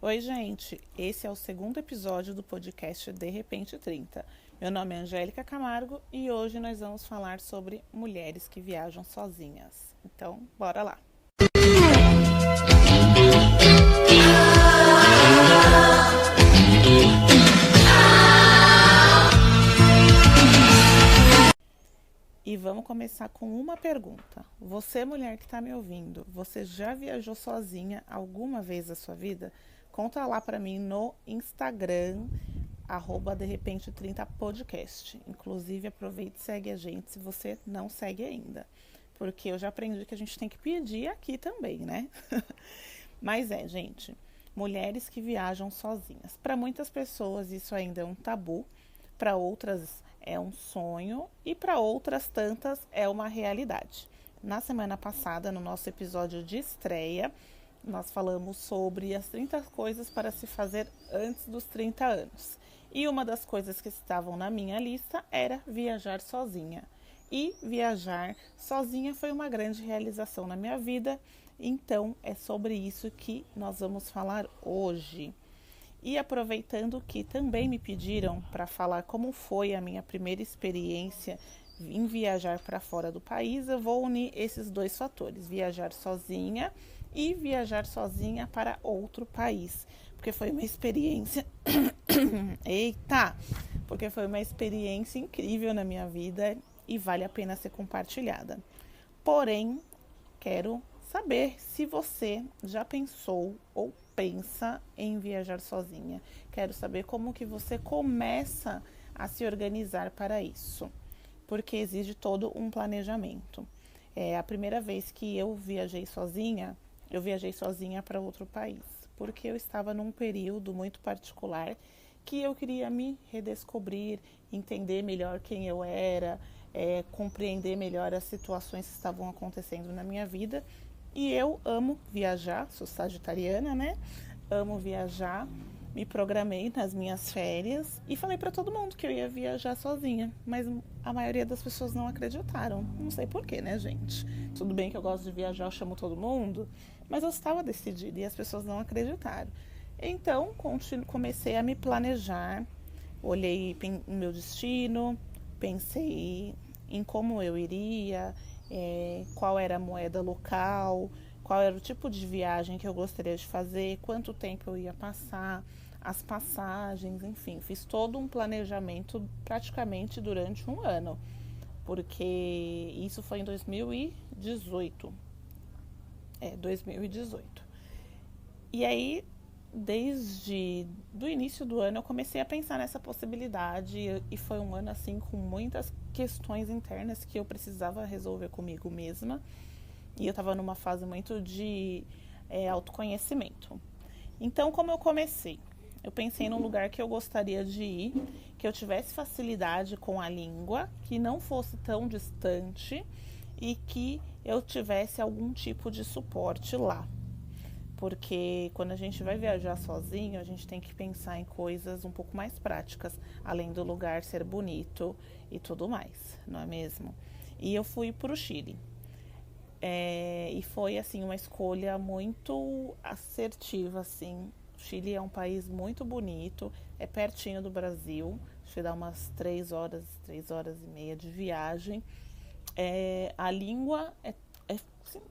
Oi, gente! Esse é o segundo episódio do podcast De Repente 30. Meu nome é Angélica Camargo e hoje nós vamos falar sobre mulheres que viajam sozinhas. Então, bora lá! E vamos começar com uma pergunta. Você, mulher que está me ouvindo, você já viajou sozinha alguma vez na sua vida? Conta lá para mim no Instagram, @derepente30podcast. Inclusive, aproveite e segue a gente se você não segue ainda. Porque eu já aprendi que a gente tem que pedir aqui também, né? Mas gente, mulheres que viajam sozinhas. Para muitas pessoas isso ainda é um tabu, para outras é um sonho e para outras tantas é uma realidade. Na semana passada, no nosso episódio de estreia, nós falamos sobre as 30 coisas para se fazer antes dos 30 anos. E uma das coisas que estavam na minha lista era viajar sozinha. E viajar sozinha foi uma grande realização na minha vida, então é sobre isso que nós vamos falar hoje. E aproveitando que também me pediram para falar como foi a minha primeira experiência em viajar para fora do país, eu vou unir esses dois fatores, viajar sozinha e viajar sozinha para outro país, porque foi uma experiência porque foi uma experiência incrível na minha vida e vale a pena ser compartilhada. Porém, quero saber se você já pensou ou pensa em viajar sozinha. Quero saber como que você começa a se organizar para isso, porque exige todo um planejamento. A primeira vez que eu viajei sozinha para outro país, porque eu estava num período muito particular que eu queria me redescobrir, entender melhor quem eu era, compreender melhor as situações que estavam acontecendo na minha vida. E eu amo viajar, sou sagitariana, né? Amo viajar, me programei nas minhas férias e falei para todo mundo que eu ia viajar sozinha, mas a maioria das pessoas não acreditaram. Não sei porquê, né, gente? Tudo bem que eu gosto de viajar, eu chamo todo mundo, mas eu estava decidida e as pessoas não acreditaram. Então, comecei a me planejar, olhei o meu destino, pensei em como eu iria, qual era a moeda local, qual era o tipo de viagem que eu gostaria de fazer, quanto tempo eu ia passar, as passagens, enfim, fiz todo um planejamento praticamente durante um ano, porque isso foi em 2018. 2018. E aí, desde o início do ano, eu comecei a pensar nessa possibilidade e foi um ano assim com muitas questões internas que eu precisava resolver comigo mesma. E eu estava numa fase muito de autoconhecimento. Então, como eu comecei? Eu pensei num lugar que eu gostaria de ir, que eu tivesse facilidade com a língua, que não fosse tão distante e que eu tivesse algum tipo de suporte lá. Porque quando a gente vai viajar sozinho, a gente tem que pensar em coisas um pouco mais práticas, além do lugar ser bonito e tudo mais, não é mesmo? E eu fui para o Chile. E foi assim uma escolha muito assertiva, assim. O Chile é um país muito bonito, é pertinho do Brasil, acho que dá umas 3 horas e meia de viagem. A língua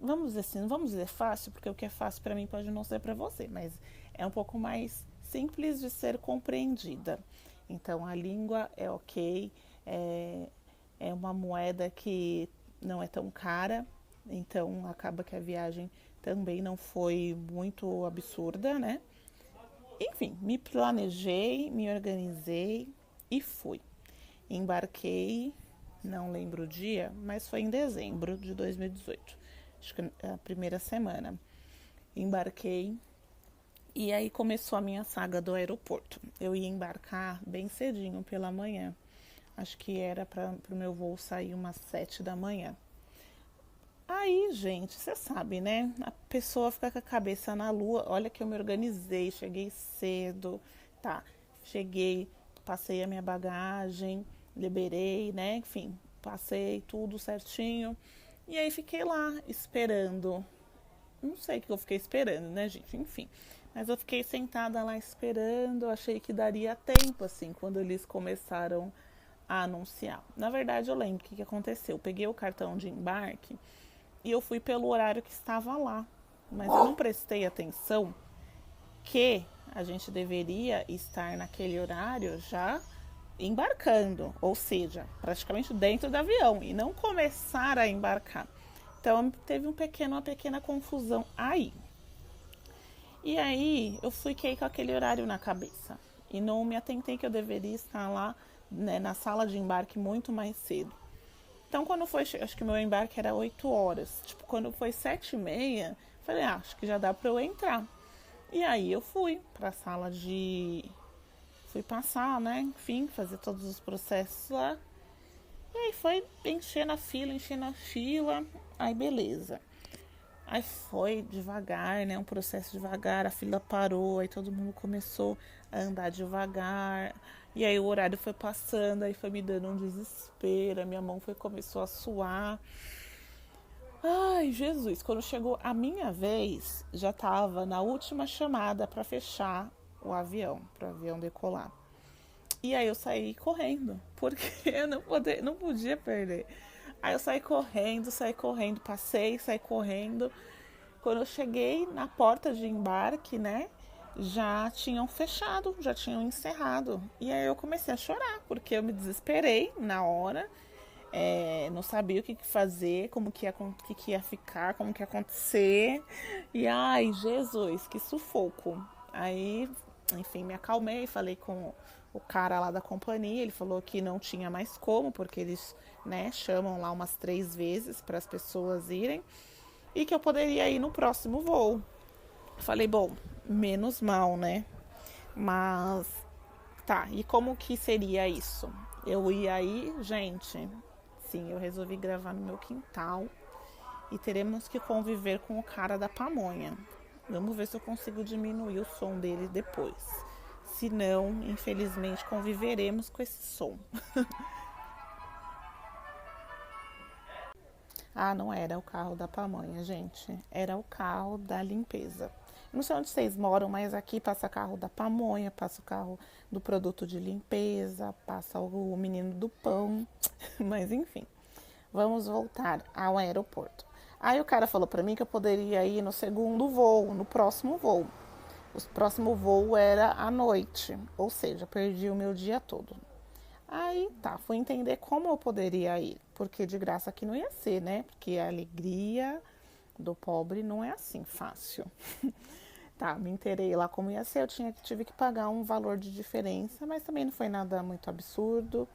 vamos dizer assim, não vamos dizer fácil, porque o que é fácil para mim pode não ser para você, mas é um pouco mais simples de ser compreendida. Então a língua é ok, é uma moeda que não é tão cara, então acaba que a viagem também não foi muito absurda, né? Enfim, me planejei, me organizei e fui. Embarquei, não lembro o dia, mas foi em dezembro de 2018. Acho que a primeira semana. Embarquei e aí começou a minha saga do aeroporto. Eu ia embarcar bem cedinho pela manhã. Acho que era para o meu voo sair umas 7 da manhã. Aí, gente, você sabe, né? A pessoa fica com a cabeça na lua. Olha que eu me organizei, cheguei cedo, tá? Cheguei, passei a minha bagagem, liberei, né? Enfim, passei tudo certinho. E aí fiquei lá esperando Não sei o que eu fiquei esperando, né, gente? Enfim. Mas eu fiquei sentada lá esperando, eu achei que daria tempo, assim, quando eles começaram a anunciar. Na verdade, eu lembro o que aconteceu. Eu peguei o cartão de embarque e eu fui pelo horário que estava lá. Mas eu não prestei atenção que a gente deveria estar naquele horário já embarcando, ou seja, praticamente dentro do avião e não começar a embarcar. Então teve uma pequena confusão aí. E aí eu fiquei com aquele horário na cabeça e não me atentei que eu deveria estar lá, né, na sala de embarque muito mais cedo. Então quando foi, acho que meu embarque era 8 horas, tipo, quando foi 7h30, falei, acho que já dá pra eu entrar. E aí eu fui pra sala de... Fui passar, né, enfim, fazer todos os processos lá. E aí foi enchendo a fila, aí beleza. Aí foi devagar, né? Um processo devagar, a fila parou, aí todo mundo começou a andar devagar. E aí o horário foi passando, aí foi me dando um desespero, a minha mão começou a suar. Ai, Jesus, quando chegou a minha vez, já tava na última chamada para fechar o avião, para o avião decolar. E aí eu saí correndo, porque eu não podia perder. Aí eu saí correndo, passei, saí correndo. Quando eu cheguei na porta de embarque, né, já tinham fechado, já tinham encerrado. E aí eu comecei a chorar, porque eu me desesperei na hora, não sabia o que fazer, que ia ficar, como que ia acontecer. E ai, Jesus, que sufoco. Aí, enfim, me acalmei, falei com o cara lá da companhia, ele falou que não tinha mais como, porque eles, né, chamam lá umas 3 vezes para as pessoas irem e que eu poderia ir no próximo voo. Falei, bom, menos mal, né? Mas tá, e como que seria isso? Eu ia aí, gente, sim, eu resolvi gravar no meu quintal e teremos que conviver com o cara da pamonha. Vamos ver se eu consigo diminuir o som dele depois. Se não, infelizmente, conviveremos com esse som. Ah, não era o carro da pamonha, gente. Era o carro da limpeza. Não sei onde vocês moram, mas aqui passa carro da pamonha, passa o carro do produto de limpeza, passa o menino do pão. Mas enfim, vamos voltar ao aeroporto. Aí o cara falou pra mim que eu poderia ir no segundo voo, no próximo voo. O próximo voo era à noite, ou seja, perdi o meu dia todo. Aí tá, fui entender como eu poderia ir, porque de graça aqui não ia ser, né? Porque a alegria do pobre não é assim fácil. Tá, me inteirei lá como ia ser, tive que pagar um valor de diferença, mas também não foi nada muito absurdo.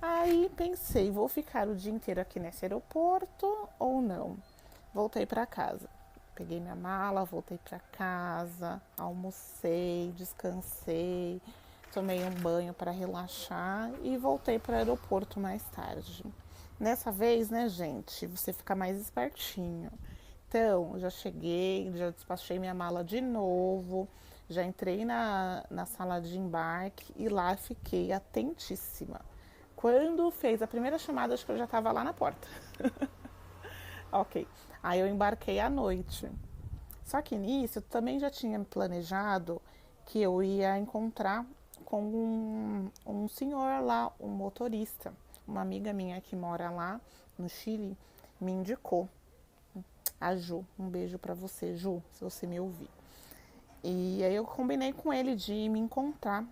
Aí pensei, vou ficar o dia inteiro aqui nesse aeroporto ou não? Voltei para casa. Peguei minha mala, voltei para casa, almocei, descansei, tomei um banho para relaxar e voltei para o aeroporto mais tarde. Nessa vez, né, gente, você fica mais espertinho. Então, já cheguei, já despachei minha mala de novo, já entrei na sala de embarque e lá fiquei atentíssima. Quando fez a primeira chamada, acho que eu já estava lá na porta. Ok. Aí eu embarquei à noite. Só que nisso eu também já tinha planejado que eu ia encontrar com um senhor lá, um motorista. Uma amiga minha que mora lá no Chile me indicou. A Ju, um beijo pra você, Ju, se você me ouvir. E aí eu combinei com ele de me encontrar.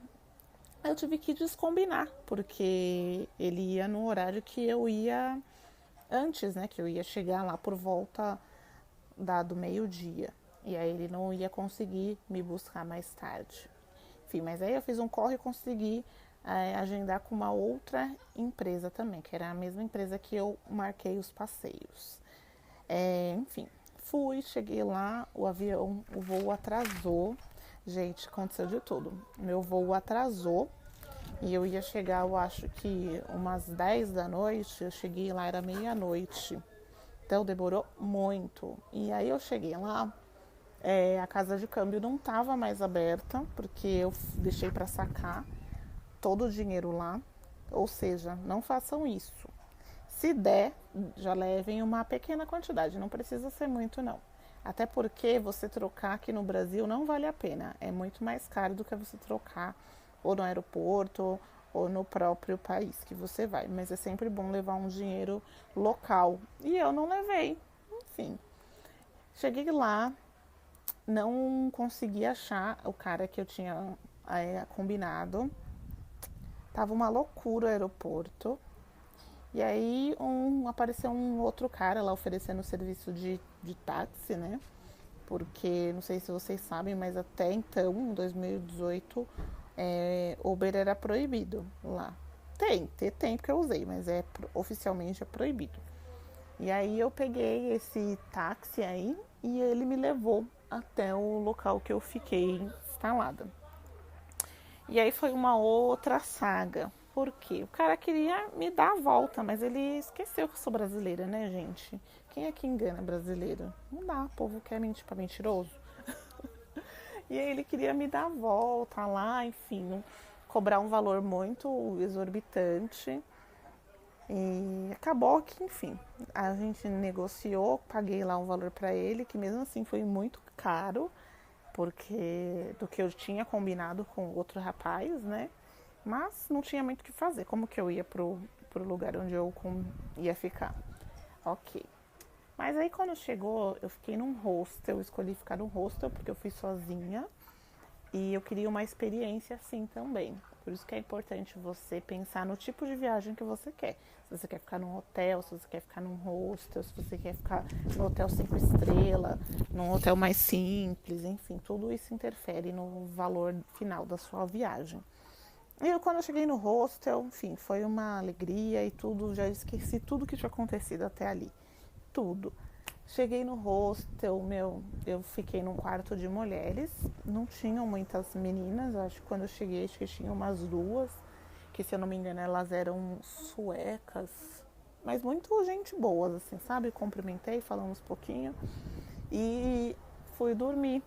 Aí eu tive que descombinar, porque ele ia no horário que eu ia antes, né? Que eu ia chegar lá por volta do meio-dia. E aí ele não ia conseguir me buscar mais tarde. Enfim, mas aí eu fiz um corre e consegui agendar com uma outra empresa também, que era a mesma empresa que eu marquei os passeios. Enfim, cheguei lá, o voo atrasou. Gente, aconteceu de tudo. Meu voo atrasou e eu ia chegar, eu acho que umas 10 da noite. Eu cheguei lá, era meia-noite. Então demorou muito. E aí eu cheguei lá, a casa de câmbio não estava mais aberta, porque eu deixei para sacar todo o dinheiro lá. Ou seja, não façam isso. Se der, já levem uma pequena quantidade, não precisa ser muito não. Até porque você trocar aqui no Brasil não vale a pena. É muito mais caro do que você trocar ou no aeroporto ou no próprio país que você vai. Mas é sempre bom levar um dinheiro local. E eu não levei. Enfim, cheguei lá, não consegui achar o cara que eu tinha combinado. Tava uma loucura o aeroporto. E aí apareceu um outro cara lá oferecendo serviço de táxi, né? Porque, não sei se vocês sabem, mas até então, em 2018, Uber era proibido lá. Tem porque eu usei, mas oficialmente é proibido. E aí eu peguei esse táxi aí e ele me levou até o local que eu fiquei instalada. E aí foi uma outra saga. Por quê? O cara queria me dar a volta, mas ele esqueceu que eu sou brasileira, né, gente? Quem é que engana brasileiro? Não dá, o povo quer mentir pra mentiroso. E aí ele queria me dar a volta lá, enfim, cobrar um valor muito exorbitante. E acabou que, enfim, a gente negociou, paguei lá um valor pra ele, que mesmo assim foi muito caro, porque do que eu tinha combinado com outro rapaz, né? Mas não tinha muito o que fazer. Como que eu ia pro lugar onde eu ia ficar? Ok. Mas aí quando chegou, eu fiquei num hostel, escolhi ficar num hostel porque eu fui sozinha e eu queria uma experiência assim também. Por isso que é importante você pensar no tipo de viagem que você quer. Se você quer ficar num hotel, se você quer ficar num hostel, se você quer ficar no hotel 5 estrelas, num hotel mais simples, enfim, tudo isso interfere no valor final da sua viagem. E eu, quando eu cheguei no hostel, enfim, foi uma alegria e tudo, já esqueci tudo que tinha acontecido até ali. Tudo. Cheguei no hostel, eu fiquei num quarto de mulheres, não tinham muitas meninas, acho que quando eu cheguei, acho que tinha umas duas, que se eu não me engano elas eram suecas, mas muito gente boa, assim, sabe? Cumprimentei, falamos um pouquinho e fui dormir,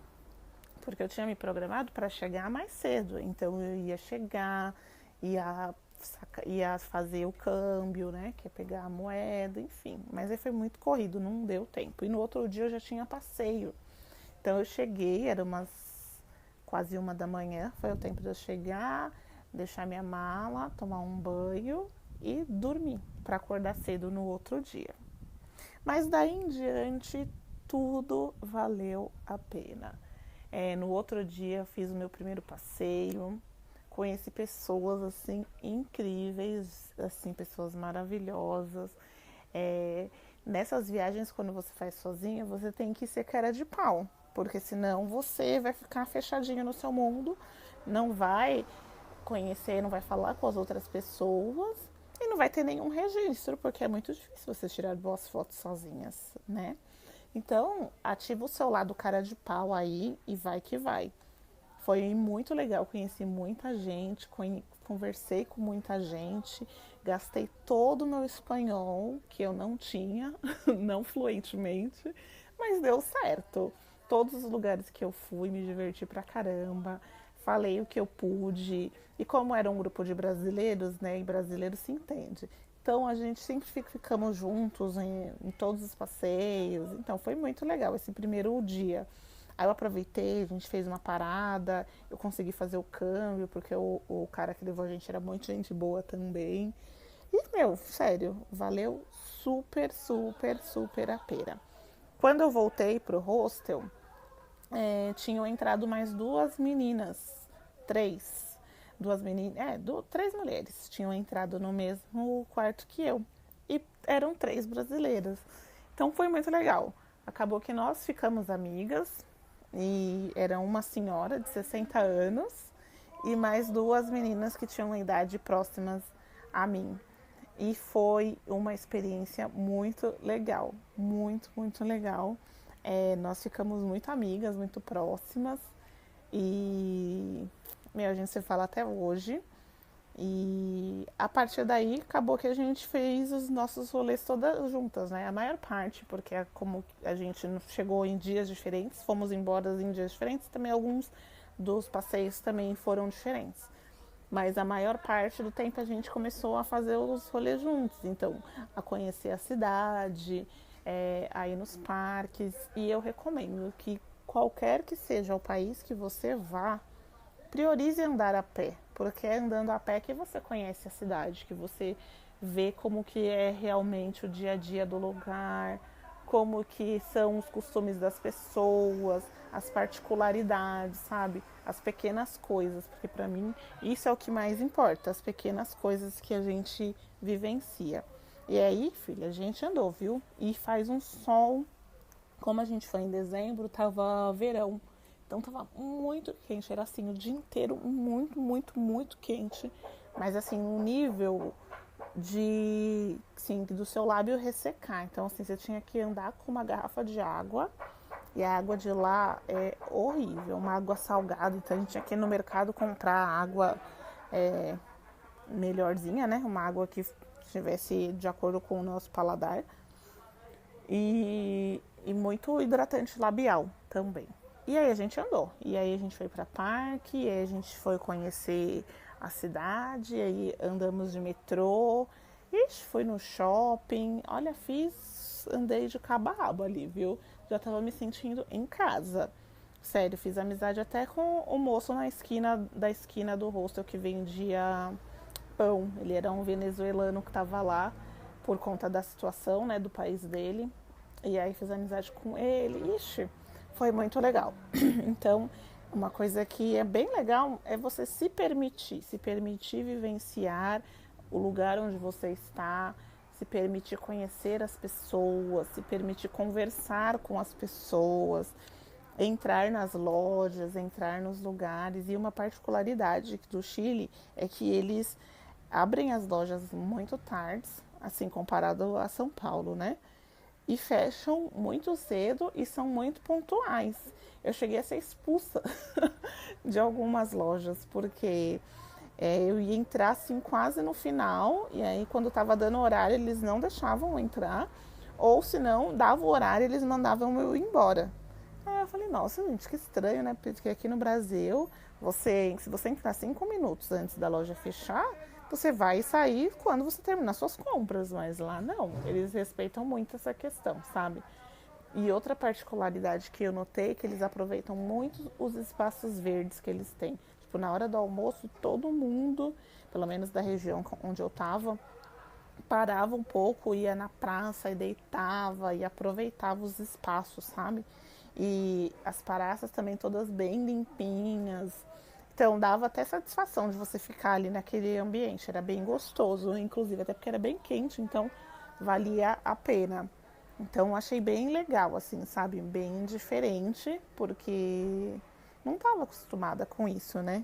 porque eu tinha me programado para chegar mais cedo, então eu ia chegar, ia fazer o câmbio, né, que é pegar a moeda, enfim. Mas aí foi muito corrido, não deu tempo. E no outro dia eu já tinha passeio. Então eu cheguei, era quase 1 da manhã, foi o tempo de eu chegar, deixar minha mala, tomar um banho e dormir, para acordar cedo no outro dia. Mas daí em diante, tudo valeu a pena. No outro dia fiz o meu primeiro passeio, conheci pessoas assim incríveis, assim, pessoas maravilhosas. Nessas viagens, quando você faz sozinha, você tem que ser cara de pau, porque senão você vai ficar fechadinho no seu mundo, não vai conhecer, não vai falar com as outras pessoas e não vai ter nenhum registro, porque é muito difícil você tirar boas fotos sozinhas, né? Então, ativa o seu lado cara de pau aí e vai que vai. Foi muito legal, conheci muita gente, conversei com muita gente, gastei todo o meu espanhol, que eu não tinha, não fluentemente, mas deu certo. Todos os lugares que eu fui, me diverti pra caramba, falei o que eu pude, e como era um grupo de brasileiros, né, e brasileiro se entende. Então a gente sempre ficamos juntos em todos os passeios, então foi muito legal esse primeiro dia. Aí eu aproveitei, a gente fez uma parada, eu consegui fazer o câmbio, porque o cara que levou a gente era muito gente boa também. E, sério, valeu super, super, super a pena. Quando eu voltei pro hostel, tinham entrado mais duas meninas, três. Duas meninas, três mulheres tinham entrado no mesmo quarto que eu. E eram três brasileiras. Então foi muito legal. Acabou que nós ficamos amigas, e era uma senhora de 60 anos e mais duas meninas que tinham idade próximas a mim. E foi uma experiência muito legal, muito, muito legal. Nós ficamos muito amigas, muito próximas e a gente se fala até hoje. E a partir daí acabou que a gente fez os nossos rolês todas juntas, né? A maior parte, porque como a gente chegou em dias diferentes, fomos embora em dias diferentes, também alguns dos passeios também foram diferentes. Mas a maior parte do tempo a gente começou a fazer os rolês juntos, então a conhecer a cidade, aí nos parques. E eu recomendo que qualquer que seja o país que você vá, priorize andar a pé, porque é andando a pé que você conhece a cidade, que você vê como que é realmente o dia a dia do lugar, como que são os costumes das pessoas, as particularidades, sabe? As pequenas coisas, porque para mim isso é o que mais importa, as pequenas coisas que a gente vivencia. E aí, filha, a gente andou, viu? E faz um sol, como a gente foi em dezembro, tava verão. Então tava muito quente, era assim o dia inteiro muito, muito, muito quente. Mas assim, um nível de, assim, do seu lábio ressecar. Então assim, você tinha que andar com uma garrafa de água. E a água de lá é horrível, uma água salgada. Então a gente tinha que ir no mercado comprar água é, melhorzinha, né? Uma água que estivesse de acordo com o nosso paladar. E muito hidratante labial também. E aí a gente andou. E aí a gente foi para parque, e aí a gente foi conhecer a cidade, e aí andamos de metrô. Ixi, fui no shopping. Olha, andei de cabo a rabo ali, viu? Já tava me sentindo em casa. Sério, fiz amizade até com o moço na esquina do hostel que vendia pão. Ele era um venezuelano que tava lá por conta da situação, né, do país dele. E aí fiz amizade com ele. Ixi, foi muito legal. Então, uma coisa que é bem legal é você se permitir vivenciar o lugar onde você está, se permitir conhecer as pessoas, se permitir conversar com as pessoas, entrar nas lojas, entrar nos lugares. E uma particularidade do Chile é que eles abrem as lojas muito tarde, assim comparado a São Paulo, né? E fecham muito cedo e são muito pontuais. Eu cheguei a ser expulsa de algumas lojas porque eu ia entrar assim quase no final e aí quando estava dando horário eles não deixavam eu entrar ou se não dava o horário eles mandavam eu ir embora. Aí eu falei, nossa gente, que estranho, né? Porque aqui no Brasil, se você entrar 5 minutos antes da loja fechar, você vai sair quando você terminar suas compras, mas lá não, eles respeitam muito essa questão, sabe? E outra particularidade que eu notei é que eles aproveitam muito os espaços verdes que eles têm. Tipo, na hora do almoço, todo mundo, pelo menos da região onde eu tava, parava um pouco, ia na praça e deitava e aproveitava os espaços, sabe? E as praças também todas bem limpinhas. Então dava até satisfação de você ficar ali naquele ambiente, era bem gostoso, inclusive até porque era bem quente, então valia a pena. Então achei bem legal, assim, sabe? Bem diferente, porque não estava acostumada com isso, né?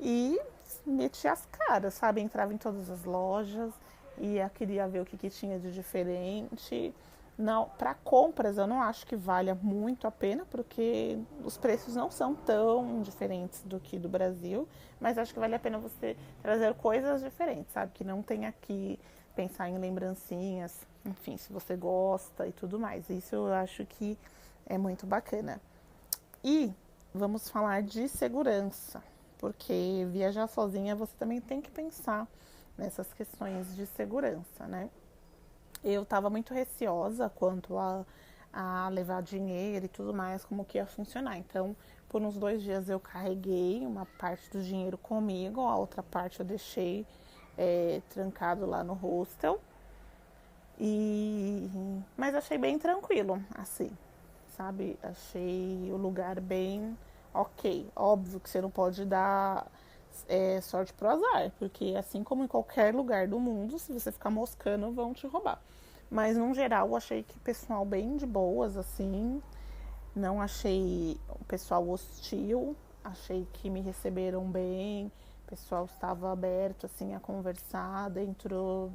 E meti as caras, sabe? Entrava em todas as lojas e queria ver o que tinha de diferente. Não, para compras eu não acho que valha muito a pena, porque os preços não são tão diferentes do que do Brasil, mas acho que vale a pena você trazer coisas diferentes, sabe? Que não tem aqui, pensar em lembrancinhas, enfim, se você gosta e tudo mais. Isso eu acho que é muito bacana. E vamos falar de segurança, porque viajar sozinha você também tem que pensar nessas questões de segurança, né? Eu estava muito receosa quanto a levar dinheiro e tudo mais, como que ia funcionar. Então, por uns 2 dias eu carreguei uma parte do dinheiro comigo, a outra parte eu deixei trancado lá no hostel. Mas achei bem tranquilo, assim, sabe? Achei o lugar bem ok. Óbvio que você não pode dar sorte pro azar, porque assim como em qualquer lugar do mundo, se você ficar moscando, vão te roubar. Mas no geral, eu achei que o pessoal bem de boas, assim, não achei o pessoal hostil, achei que me receberam bem, o pessoal estava aberto, assim, a conversar dentro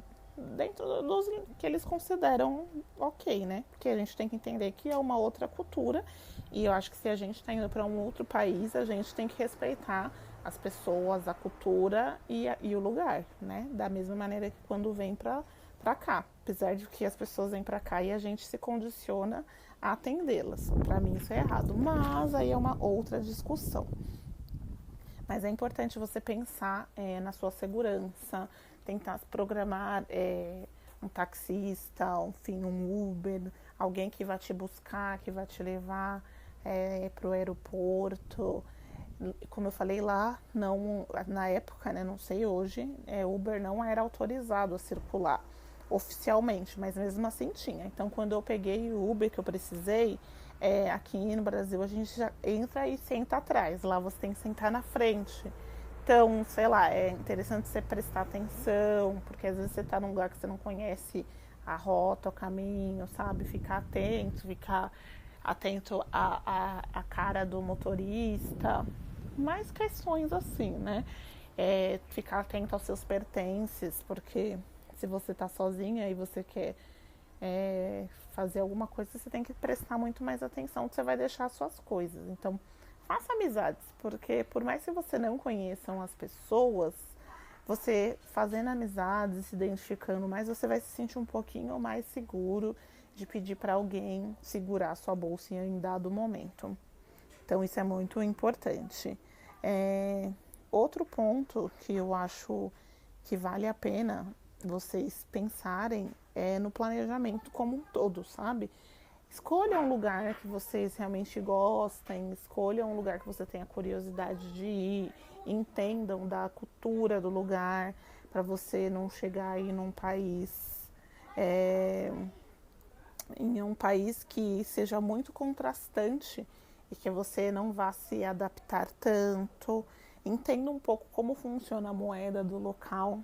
dos que eles consideram ok, né? Porque a gente tem que entender que é uma outra cultura e eu acho que se a gente está indo para um outro país, a gente tem que respeitar as pessoas, a cultura e o lugar, né? Da mesma maneira que quando vem para cá, apesar de que as pessoas vêm para cá e a gente se condiciona a atendê-las. Para mim isso é errado, mas aí é uma outra discussão. Mas é importante você pensar na sua segurança, tentar programar um taxista, enfim, um Uber, alguém que vai te buscar, que vai te levar para o aeroporto. Como eu falei lá, não, na época, né, não sei hoje, Uber não era autorizado a circular oficialmente, mas mesmo assim tinha. Então, quando eu peguei o Uber que eu precisei, aqui no Brasil a gente já entra e senta atrás, lá você tem que sentar na frente. Então, sei lá, é interessante você prestar atenção, porque às vezes você está num lugar que você não conhece a rota, o caminho, sabe? Ficar atento à cara do motorista. Mais questões assim, né? Ficar atento aos seus pertences, porque se você está sozinha e você quer fazer alguma coisa, você tem que prestar muito mais atenção, você vai deixar as suas coisas. Então, faça amizades, porque por mais que você não conheçam as pessoas, você fazendo amizades e se identificando mais, você vai se sentir um pouquinho mais seguro de pedir para alguém segurar a sua bolsa em dado momento. Então, isso é muito importante. Outro ponto que eu acho que vale a pena vocês pensarem no planejamento como um todo, sabe? Escolha um lugar que vocês realmente gostem, escolha um lugar que você tenha curiosidade de ir, entendam da cultura do lugar, para você não chegar aí em um país que seja muito contrastante e que você não vá se adaptar tanto. Entenda um pouco como funciona a moeda do local,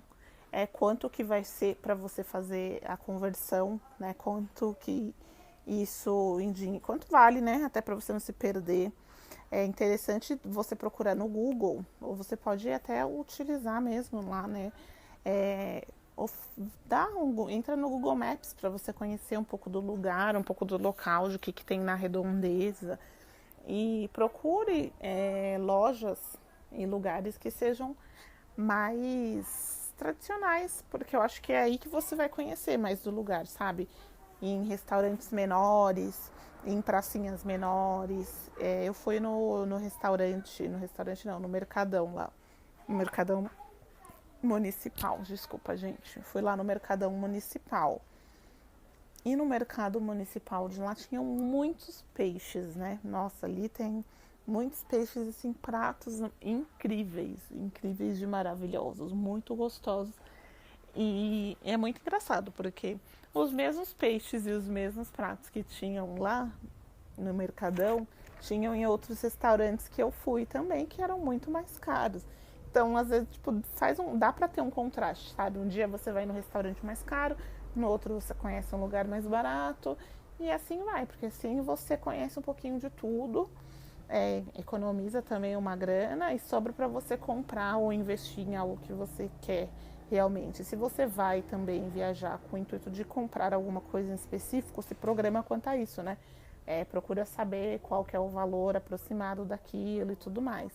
quanto que vai ser para você fazer a conversão, né? Quanto que isso em dinheiro, quanto vale, né? Até para você não se perder. É interessante você procurar no Google, ou você pode até utilizar mesmo lá, né? Entra no Google Maps para você conhecer um pouco do lugar, um pouco do local, de o que tem na redondeza. E procure lojas em lugares que sejam mais tradicionais, porque eu acho que é aí que você vai conhecer mais do lugar, sabe? Em restaurantes menores, em pracinhas menores. Eu fui no restaurante não, no Mercadão lá. No Mercadão Municipal, desculpa, gente. Fui lá no Mercadão Municipal. E no Mercado Municipal de lá tinham muitos peixes, né? Nossa, ali tem muitos peixes, assim, pratos incríveis, incríveis de maravilhosos, muito gostosos. E é muito engraçado, porque os mesmos peixes e os mesmos pratos que tinham lá no Mercadão, tinham em outros restaurantes que eu fui também, que eram muito mais caros. Então, às vezes, tipo, dá pra ter um contraste, sabe? Um dia você vai no restaurante mais caro, no outro você conhece um lugar mais barato, e assim vai, porque assim você conhece um pouquinho de tudo, economiza também uma grana e sobra para você comprar ou investir em algo que você quer realmente. Se você vai também viajar com o intuito de comprar alguma coisa em específico, se programa quanto a isso, né? Procura saber qual que é o valor aproximado daquilo e tudo mais.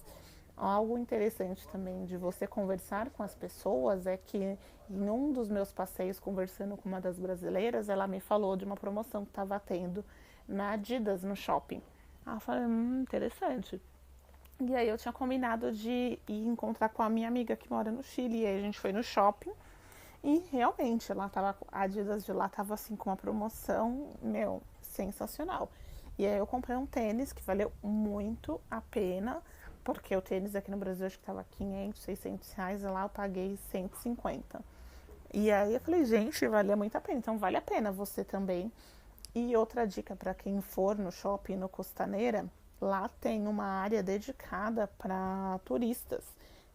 Algo interessante também de você conversar com as pessoas é que em um dos meus passeios, conversando com uma das brasileiras, ela me falou de uma promoção que estava tendo na Adidas, no shopping. Aí eu falei, interessante. E aí eu tinha combinado de ir encontrar com a minha amiga que mora no Chile. E aí a gente foi no shopping e realmente a Adidas de lá tava assim com uma promoção, meu, sensacional. E aí eu comprei um tênis que valeu muito a pena, porque o tênis aqui no Brasil acho que tava 500, 600 reais, e lá eu paguei 150. E aí eu falei, gente, valia muito a pena, então vale a pena você também. E outra dica para quem for no shopping no Costaneira, lá tem uma área dedicada para turistas.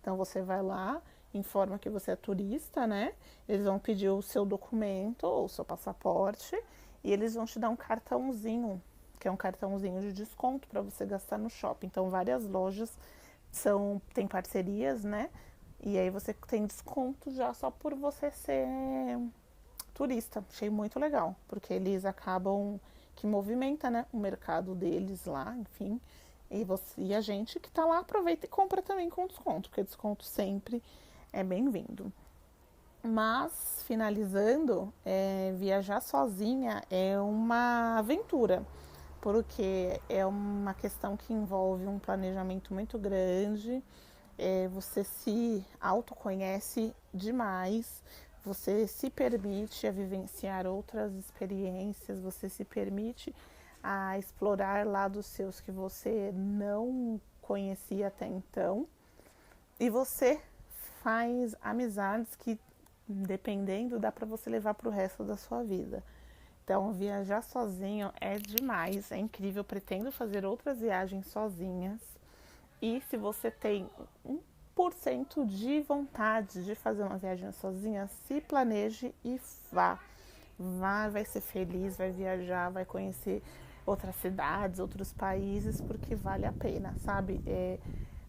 Então você vai lá, informa que você é turista, né? Eles vão pedir o seu documento ou o seu passaporte e eles vão te dar um cartãozinho, que é um cartãozinho de desconto para você gastar no shopping. Então várias lojas têm parcerias, né? E aí você tem desconto já só por você ser turista. Achei muito legal, porque eles acabam que movimenta, né, o mercado deles lá, enfim. E a gente que tá lá aproveita e compra também com desconto, porque desconto sempre é bem-vindo. Mas, finalizando, viajar sozinha é uma aventura, porque é uma questão que envolve um planejamento muito grande, você se autoconhece demais, Você se permite a vivenciar outras experiências, você se permite a explorar lados seus que você não conhecia até então. E você faz amizades que, dependendo, dá para você levar para o resto da sua vida. Então, viajar sozinho é demais, é incrível. Eu pretendo fazer outras viagens sozinhas. E se você tem 1% de vontade de fazer uma viagem sozinha, se planeje e vá. Vá, vai ser feliz, vai viajar, vai conhecer outras cidades, outros países, porque vale a pena, sabe?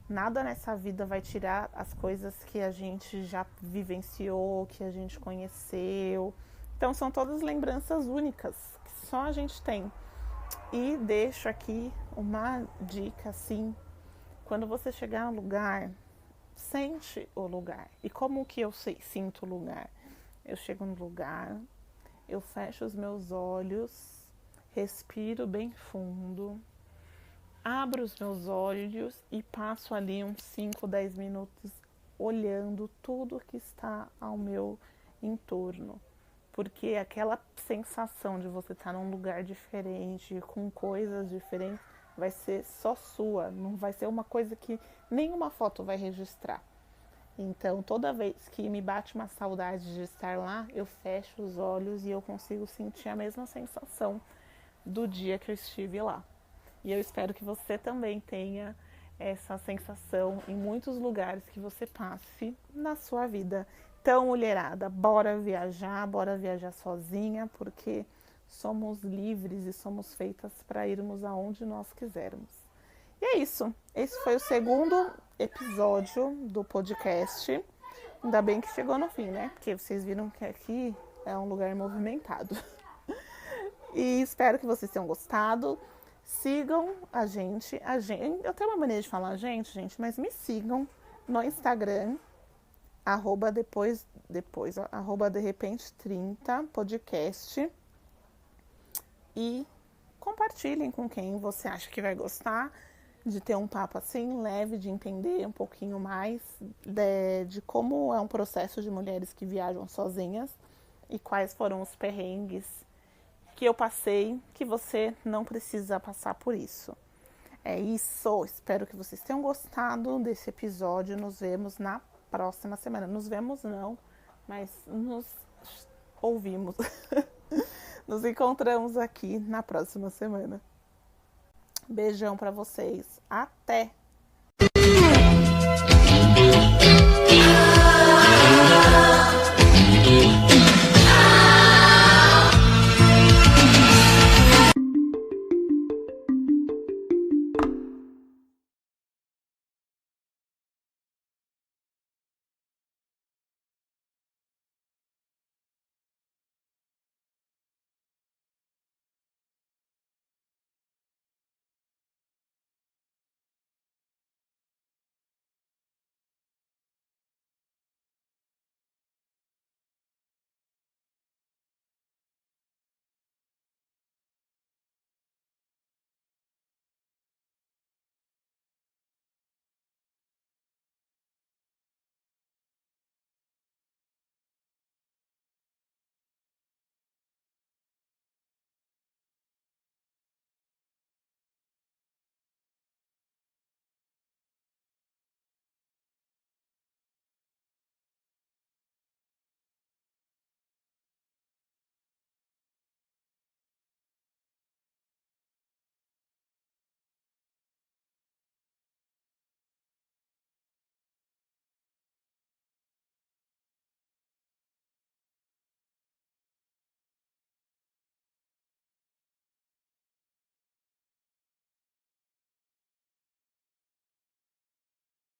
Nada nessa vida vai tirar as coisas que a gente já vivenciou, que a gente conheceu. Então são todas lembranças únicas que só a gente tem. E deixo aqui uma dica assim, quando você chegar no lugar, sente o lugar. E como que eu sinto o lugar? Eu chego no lugar, eu fecho os meus olhos, respiro bem fundo, abro os meus olhos e passo ali uns 5, 10 minutos olhando tudo que está ao meu entorno. Porque aquela sensação de você estar num lugar diferente, com coisas diferentes, vai ser só sua, não vai ser uma coisa que nenhuma foto vai registrar. Então, toda vez que me bate uma saudade de estar lá, eu fecho os olhos e eu consigo sentir a mesma sensação do dia que eu estive lá. E eu espero que você também tenha essa sensação em muitos lugares que você passe na sua vida. Então, mulherada, bora viajar sozinha, porque somos livres e somos feitas para irmos aonde nós quisermos. E é isso. Esse foi o segundo episódio do podcast. Ainda bem que chegou no fim, né? Porque vocês viram que aqui é um lugar movimentado. E espero que vocês tenham gostado. Sigam a gente. Eu tenho uma maneira de falar gente, mas me sigam no Instagram, arroba de repente 30 podcast. E compartilhem com quem você acha que vai gostar de ter um papo assim leve, de entender um pouquinho mais de como é um processo de mulheres que viajam sozinhas e quais foram os perrengues que eu passei, que você não precisa passar por isso. É isso, espero que vocês tenham gostado desse episódio. Nos vemos na próxima semana. Nos vemos não, mas nos ouvimos. Nos encontramos aqui na próxima semana. Beijão pra vocês. Até!